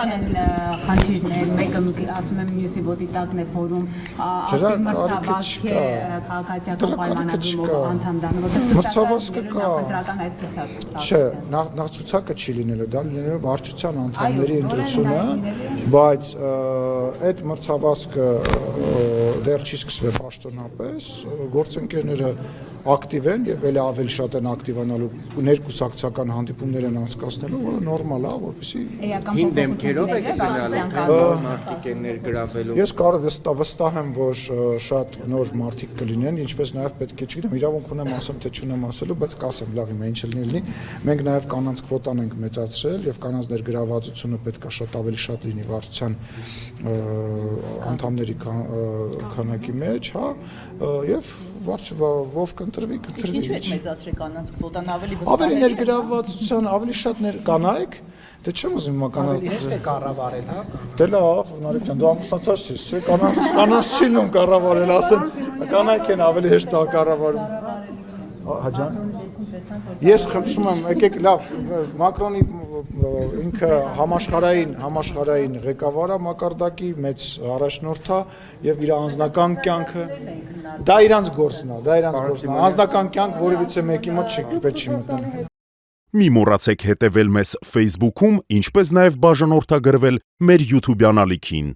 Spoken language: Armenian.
Բավական են խնդիրներ, մեկը ասում եմ մյուսի ոտի տակն է փորում, ակտիվ մրցավազք է քաղաքացիական պայմանագրումով անդամ դառնում, մրցավազքը կա։ Խնդրական այդ ցուցակ։ Չէ, նախ ցուցակը չի լինելու, դա լինելու վարչության անդամների ընտրությունը, բայց այդ մրցավազքը դեռ չի սկսվել պաշտոնապես, գործընկերները ակտիվ են եւ ավելի շատ են ակտիվանալու ներկուսակցական հանդիպումներ են անցկացնելու, որը նորմալ է, որպեսզի հին դեմքերով եք մարդիկ են ներգրավելու։ Ես կարող վստահ եմ, որ շատ նոր մարդիկ կլինեն, ինչպես նաեւ պետք է, չգիտեմ, իրավունք ունեմ ասեմ թե չունեմ ասելու, բայց կասեմ, լավ, հիմա ինչ լինի, մենք նաեւ կանանց քվոտան ենք մեծացրել եւ կանանց ներգրավվածությունը պետք է շատ լինի վարչության անդամների քանակի մեջ, հա, եւ ով կընտրվի։ Ինչու եք մեծացրել կանանց քվոտան ավելի վստահ Ավելի ներգրավվածության, ավելի շատ կանայք, դե չեմ ուզում հիմա կանանց Իսկ է կառավարել, հա։ Դե լավ, Նարեկ ջան, դու ամուսնացած ես, չէ՞, կանանց չի լինում կառավարել, ասեմ, կանայք են ավելի հեշտ կառավարում։ Հաջան։ Ես խնդրում եմ, եկեք լավ, Մակրոնի ինքը համաշխարհային ղեկավարը մակարդակի մեծ առաջնորդ է եւ իր անձնական կյանքը դա իրանց գործն է, անձնական կյանք որևիցե մեկի մոտ պետք չի մտնել։ Մի մոռացեք հետևել մեզ Facebook-ում, ինչպես նաև բաժանորդագրվել մեր YouTube-յան ալիքին։